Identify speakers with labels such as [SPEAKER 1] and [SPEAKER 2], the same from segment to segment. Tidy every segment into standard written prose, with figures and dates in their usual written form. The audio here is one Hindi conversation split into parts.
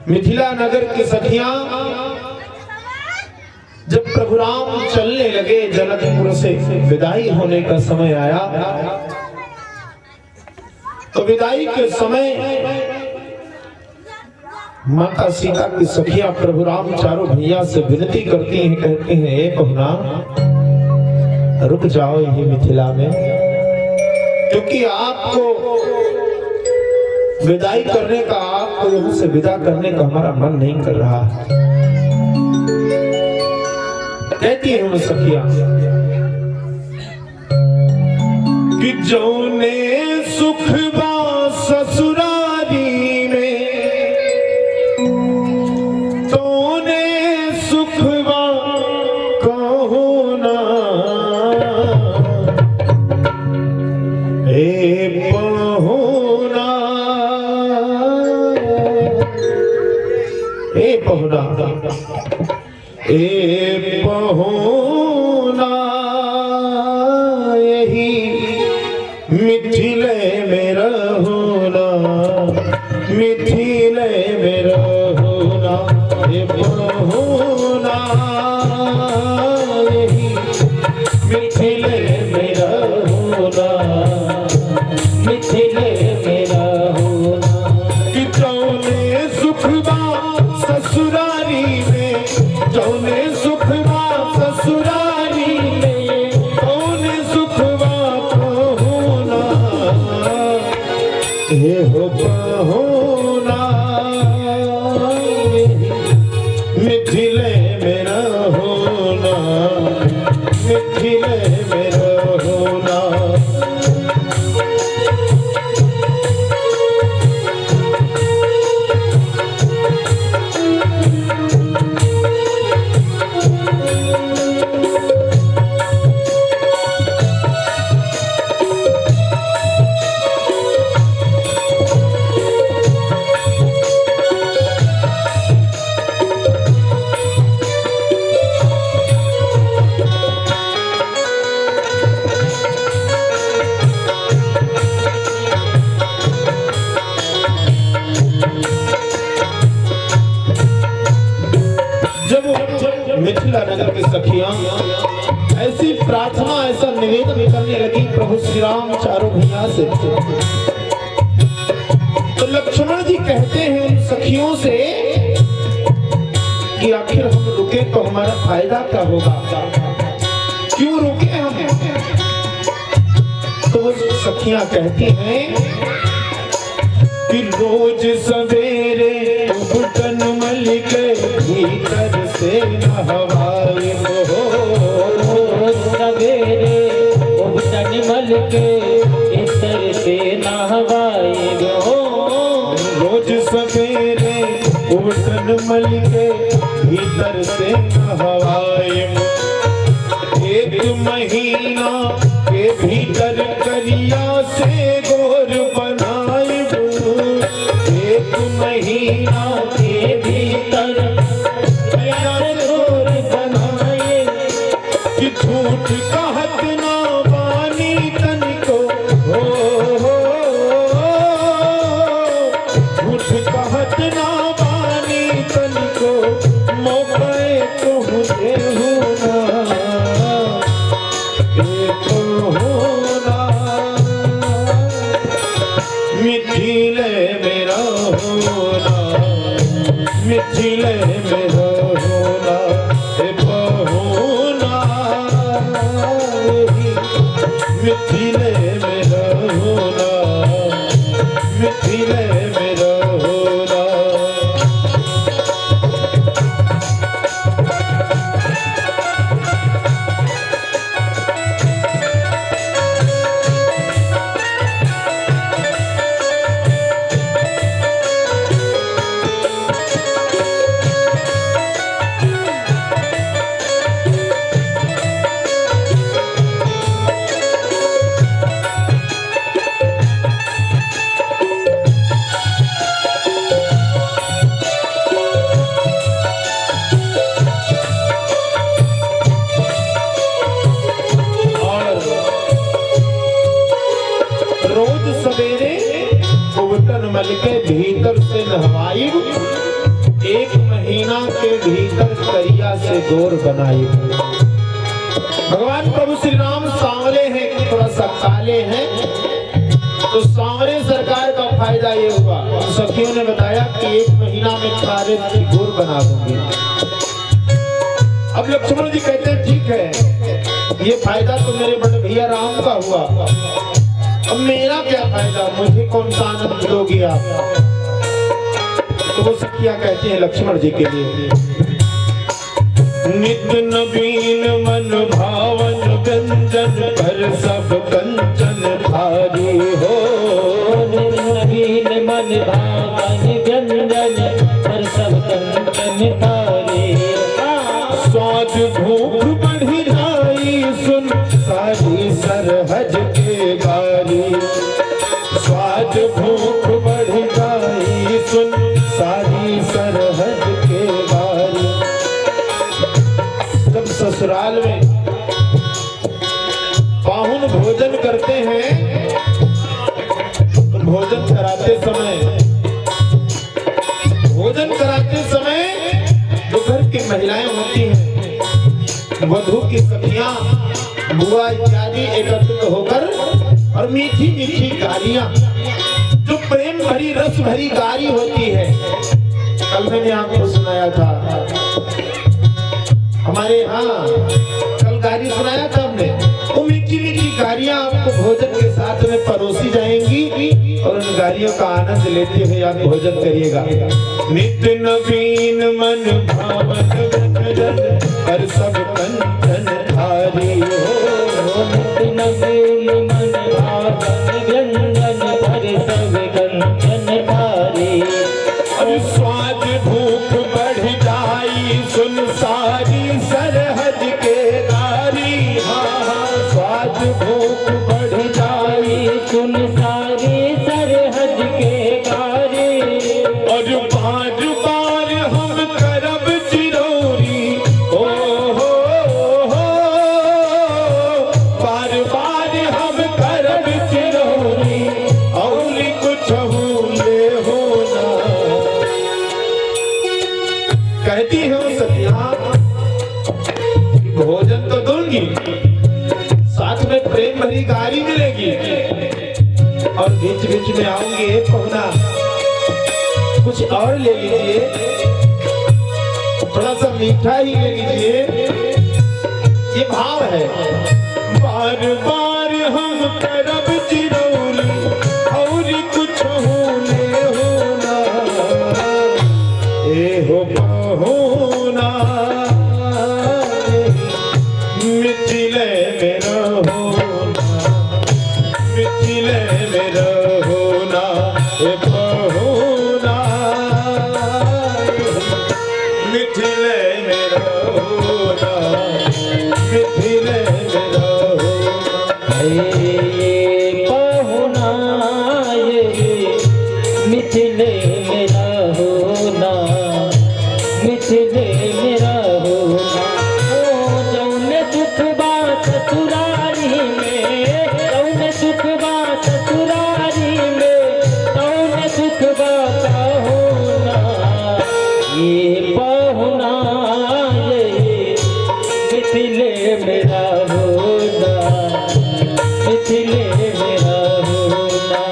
[SPEAKER 1] मिथिला नगर की सखियां जब प्रभु राम चलने लगे, जनकपुर से विदाई होने का समय आया, तो विदाई के समय माता सीता की सखियां प्रभु राम चारों भैया से विनती करती हैं, कहती हैं, हे पहुना रुक जाओ यही मिथिला में, क्योंकि आपको विदाई करने का, आपको यहां से विदा करने का हमारा मन नहीं कर रहा है। कहती है सखिया कि जौने सुख बा ससुरारी में, तोने सुख बा कहो ना, ए पहुना, ए पहुना, ए पहुना यही मिथिले में रहोना, मिथिले में रहोना, ए पहुना यही मिथिले में रहोना, मिथिले में रहोना। कि जौने सुख बा ससुरारी में, जौने सुख बा ससुरारी में, जौने सुख बा पहुना, हे हो पहुना मिथिले में रहोना, मिथिले में रहोना। मिथिला नगर की सखियां ऐसी प्रार्थना, ऐसा निवेदन करने लगी प्रभु श्री राम चारों भैया से, तो लक्ष्मण जी कहते हैं उन सखियों से कि आखिर हम रुके तो हमारा फायदा क्या होगा, क्यों रुके हम? तो वो सखियां कहती हैं कि रोज सवेरे उबटन मल के भीतर से नहवाए हो, रोज सवेरे उबटन मल के भीतर से नहवाए हो, रोज सवेरे उबटन मल के भीतर से नहवाए। एक महीना के भीतर करिया से गोर बनाए, एक महीना के भीतर गोर बनाए। कि झूठ कहत ना बानी तनिको, हो झूठ कहत ना बानी तनिको, मौके तो देहूना, मिथिले में रहोना, मिथिले में रहोना, हे पहुना मिथिले में रहोना, मिथिले में रहोना। रोज सवेरे उबटन मल के भीतर से नहवाई, 1 महीना के भीतर करिया से गोर बनाए। भगवान प्रभु श्री राम सांवले हैं, थोड़ा सा काले हैं, तो सांवरे सरकार का फायदा ये हुआ, सखियों ने बताया कि 1 महीना में काले गोर बना दूंगी। अब लक्ष्मण जी कहते हैं ठीक है, ये फायदा तो मेरे बड़े भैया राम का हुआ, अब मेरा क्या फायदा, मुझे कौन सा आनंद दोगे आप। तो वो सखियां कहते हैं लक्ष्मण जी के लिए, नित्य नवीन मन भावन व्यंजन पर सब कंचन भारी हो।
[SPEAKER 2] नित्य नवीन मन भावन व्यंजन पर सब कंचन भारी।
[SPEAKER 1] स्वाद भूख बढ़ी जाई सुन सारी सरहज के गारी। स्वाद भूख बढ़ी जाई सुन सारी सरहद के गारी। जब ससुराल में पाहुन भोजन करते हैं तो भोजन कराते समय जो घर की महिलाएं होती हैं, वधू की सखियां, बुआ इत्यादि एकत्रित होकर और मीठी मीठी गालियां, जो प्रेम भरी रस भरी गाली होती है। कल मैंने आपको सुनाया था, हमारे यहाँ कल गाली सुनाया था हमने। वो मीठी मीठी गालियां आपको भोजन के साथ में परोसी जाएंगी और उन गालियों का आनंद लेते हुए आप भोजन करिएगा। नित्य नवीन मन भावन व्यंजन पर सब कंचन भारी हो।
[SPEAKER 2] नित्य नवीन मन भावन व्यंजन पर सब कंचन भारी।
[SPEAKER 1] और स्वाद भूख बढ़ जाई सुन सारी सरहद के गारी। हाँ, स्वाद भूख बढ़ जाई
[SPEAKER 2] सुन सारी सरहद के गारी।
[SPEAKER 1] और बार बार हम करब चिरौरी। ओ हो बार बार हम करब चिरौरी। और कुछ ले होना कहती हो सखियां, भोजन तो दूंगी, साथ में प्रेम भरी गाली मिलेगी, और बीच बीच में आऊंगी पहुना कुछ और ले लीजिए, थोड़ा सा मीठा ही ले लीजिए। ये भाव है, बार बार हम करब चिरौरी और कुछ ले होना। ए हो पहुना मिथिले में रहोना, मिथिले में रहोना। ए पहुना मिथिले में रहोना, मिथिले में रहोना।
[SPEAKER 2] ये पहुना ये मिथिले में रहोना, मिथिले में रहोना। ओ जौने दुख बा ससुरारी में, जौने दुख बा ससुरारी में, तौने दुख बा पहुना। ये पहुना ये मिथिले में रहोना, मिथिले में रहोना।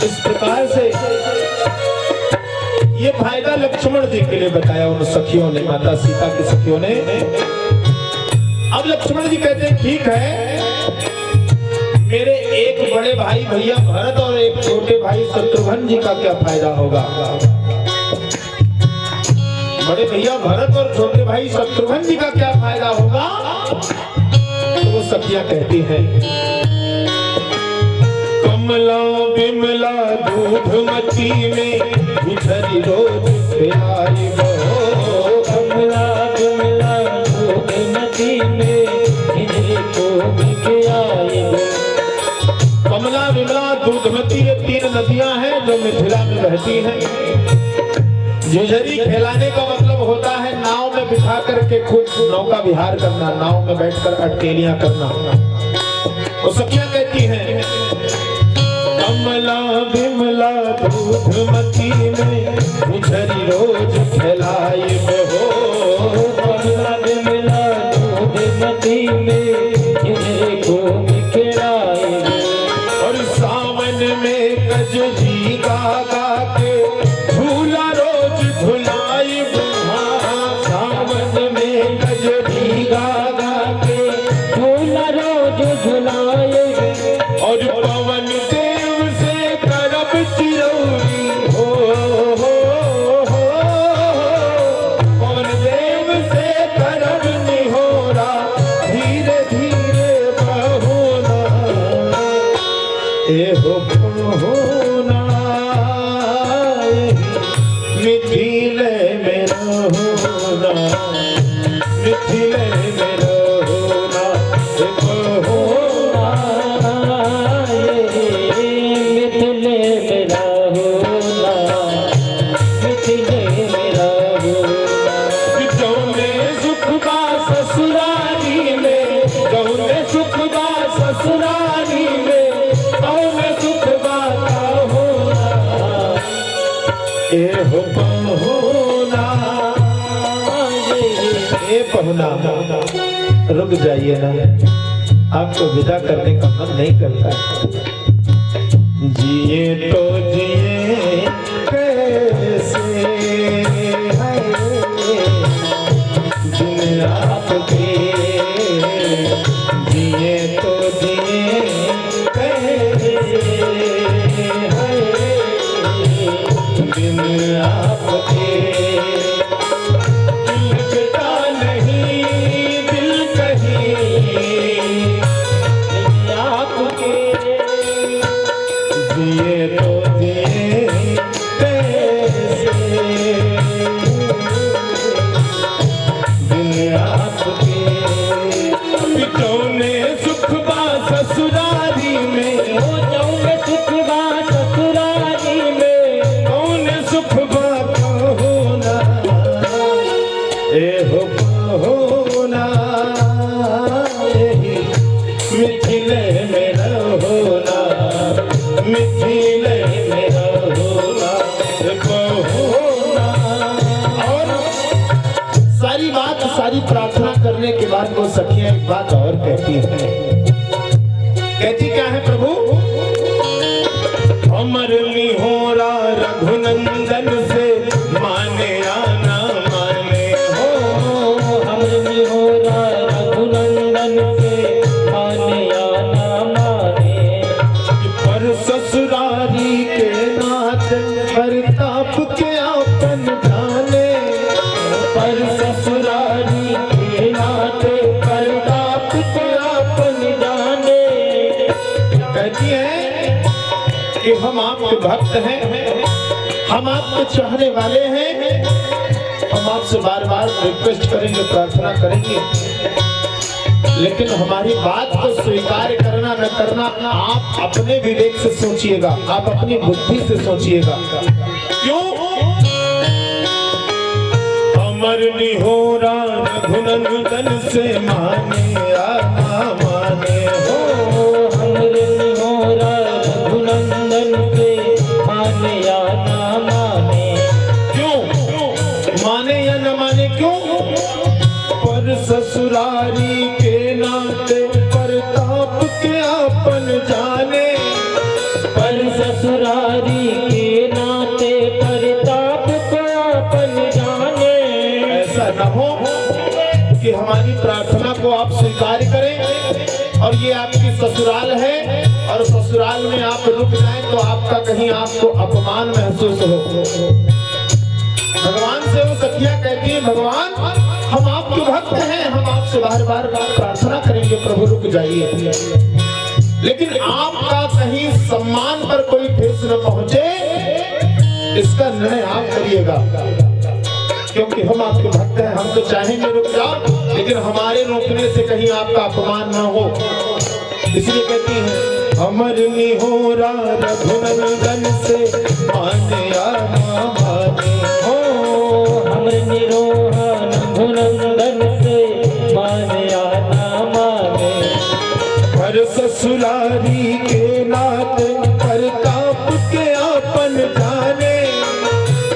[SPEAKER 1] इस प्रकार से ये फायदा लक्ष्मण जी के लिए बताया उन सखियों ने, माता सीता की सखियों ने। अब लक्ष्मण जी कहते हैं ठीक है, मेरे एक बड़े भाई भैया भरत और एक छोटे भाई शत्रुघ्न जी का क्या फायदा होगा। बड़े भैया भरत और छोटे भाई शत्रुघ्न जी का क्या फायदा होगा। तो वो सखियां कहती हैं, कमला बिमला दूधमती में बिछरी रोज प्यारी बहो।
[SPEAKER 2] कमला बिमला दूधमती में हिजरी को बिके आई।
[SPEAKER 1] कमला बिमला दूधमती, ये तीन नदियां हैं जो मिथिला में बहती हैं। जुझरी खेलाने का मतलब होता है नाव में बिठा करके खुद नौका विहार करना, नाव में बैठकर अटकेलियां करना। वो सखियां कहती हैं कमला बिमला दूधमती में जुझरी रोज खेलाई हो।
[SPEAKER 2] कमला बिमला दूधमती में जुझरी को खिलाए।
[SPEAKER 1] और सावन में कजरी गा गा के झूला रोज झुलाई।
[SPEAKER 2] सावन में कजरी गा गा के झूला रोज झुलाए।
[SPEAKER 1] और पवन देव से करब चिरौरी हो, पवन देव से करब निहोरा धीरे धीरे बहोना। ए हो बहोना मिथिले में रहोना, मिथिले में रहोना। ए बहोना
[SPEAKER 2] मिथिले मेरा होना, मिथिले मेरा होना।
[SPEAKER 1] जौने सुख बा ससुरारी में, जौने सुख बा ससुरारी में, तौने सुख बा का होना। ए हो बहोना, ए बहोना, रुक जाइए ना, आपको विदा करने का मन नहीं करता। जिए तो जिए कैसे है दिन आपके, जिए तो जिए कैसे है दिन आपके। दिल कटा नहीं दिल कहीं
[SPEAKER 2] आपके
[SPEAKER 1] जिए तो जिए कैसे दिन आपके। पिटौने सुख बा ससुरारी में,
[SPEAKER 2] हो जाऊंगे सुख बा ससुरारी में।
[SPEAKER 1] कौन सुख बा होना। ए हो होना मिथिले में रहोना, मिथिले में रहोना। होना और सारी बात, सारी प्रार्थना करने के बाद वो सखियां एक बात और कहती है। कहती क्या है प्रभु? अमर निहोरा रघुनंदन से माने या ना माने हो।
[SPEAKER 2] हमर निहोरा रघुनंदन से माने या ना माने।
[SPEAKER 1] पर ससुरारी के नाथ प्रताप के आपन जाने।
[SPEAKER 2] पर ससुरारी के नाते प्रताप के आपन जाने।
[SPEAKER 1] कहती है कि हम आपके भक्त हैं, हम आपको चाहने वाले हैं। हम आपसे बार बार रिक्वेस्ट करेंगे, प्रार्थना करेंगे, लेकिन हमारी बात को स्वीकार करना न करना आप अपने विवेक से सोचिएगा, आप अपनी बुद्धि से सोचिएगा। क्यों? अमर निहोरा रघुनंदन से माने या ना माने हो।
[SPEAKER 2] हमर निहोरा रघुनंदन से माने या ना माने।
[SPEAKER 1] क्यों माने या न माने? क्यों? पर ससुरारी के नाते प्रताप के आपन जाने।
[SPEAKER 2] पर ससुरारी के नाते प्रताप को आपन जाने।
[SPEAKER 1] ऐसा न हो कि हमारी प्रार्थना को आप स्वीकार करें और ये आपकी ससुराल है और ससुराल में आप रुक जाएं तो आपका कहीं आपको अपमान महसूस हो। भगवान से वो सखियां कहती है भगवान हम आपके भक्त हैं, हम आपसे बार बार प्रार्थना करेंगे, प्रभु रुक जाइए। लेकिन आपका कहीं सम्मान पर कोई ठेस न पहुंचे इसका निर्णय आप करिएगा, क्योंकि हम आपके भक्त हैं। हम तो चाहेंगे रुक जाओ, लेकिन हमारे रोकने से कहीं आपका अपमान न हो। इसलिए कहती है हमर निहोरा रघुनंदन से माने या ना माने।
[SPEAKER 2] हो हमर निरोहन रघुनंदन से माने या ना माने।
[SPEAKER 1] पर ससुरारी के नाते प्रताप के आपन जाने।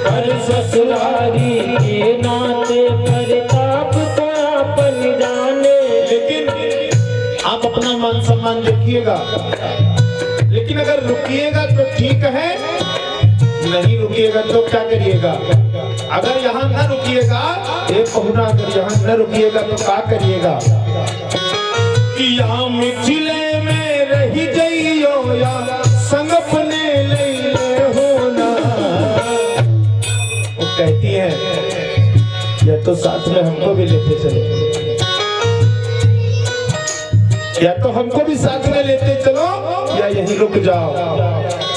[SPEAKER 2] पर ससुरारी के नाते प्रताप को अपन जाने।
[SPEAKER 1] लेकिन आप अपना मान सम्मान रखिएगा, लेकिन अगर रुकिएगा तो ठीक है, नहीं रुकिएगा तो क्या करिएगा? अगर यहाँ न रुकिएगा, एक पहुना अगर यहाँ न रुकिएगा तो क्या करिएगा? कि या मिथिले में रही जइयो या संग अपने ले होना। वो कहती है या तो साथ में हमको भी लेते चलो, या तो हमको भी साथ में लेते चलो या यहीं रुक जाओ।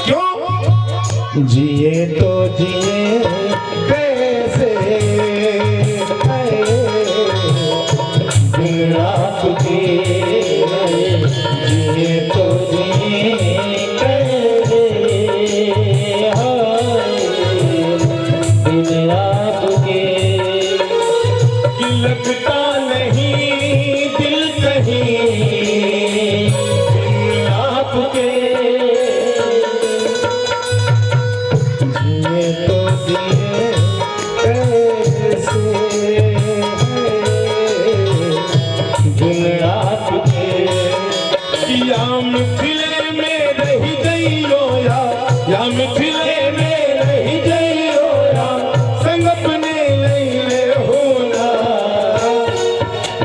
[SPEAKER 1] क्यों? जिए तो जिए कैसे
[SPEAKER 2] बिन आपके, जिए तो जिए कैसे हाय बिन आपके।
[SPEAKER 1] कि लगता नहीं दिल कहीं बिन आपके। जिए तो जिए कैसे
[SPEAKER 2] बिन आपके।
[SPEAKER 1] या मिथिले में रही जइयो या मिथिले में रही जइयो या संग अपने ले होना।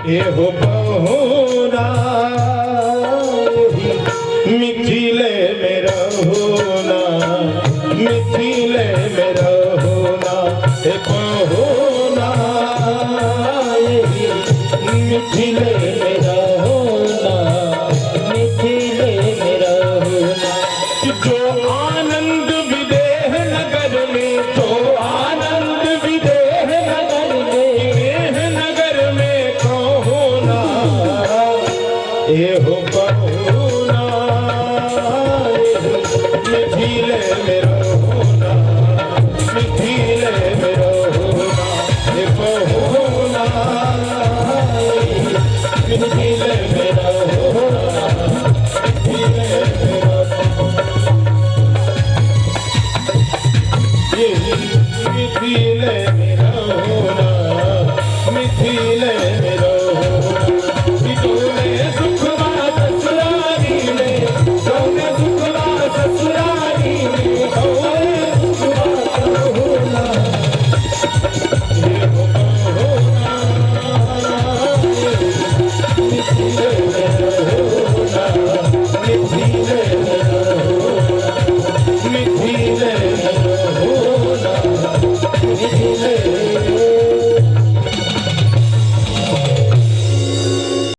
[SPEAKER 1] ए हो बहुना मिथिले में रहोना, मिथिले में रहोना। ए बहुना
[SPEAKER 2] मिथिले में रहोना, मिथिले में रहोना।
[SPEAKER 1] जो आनंद विदेह नगर में, जो आनंद विदेह
[SPEAKER 2] नगर में,
[SPEAKER 1] देह नगर में कहो ना। ए हो बहुना मिथिले में रहोना, मिथिले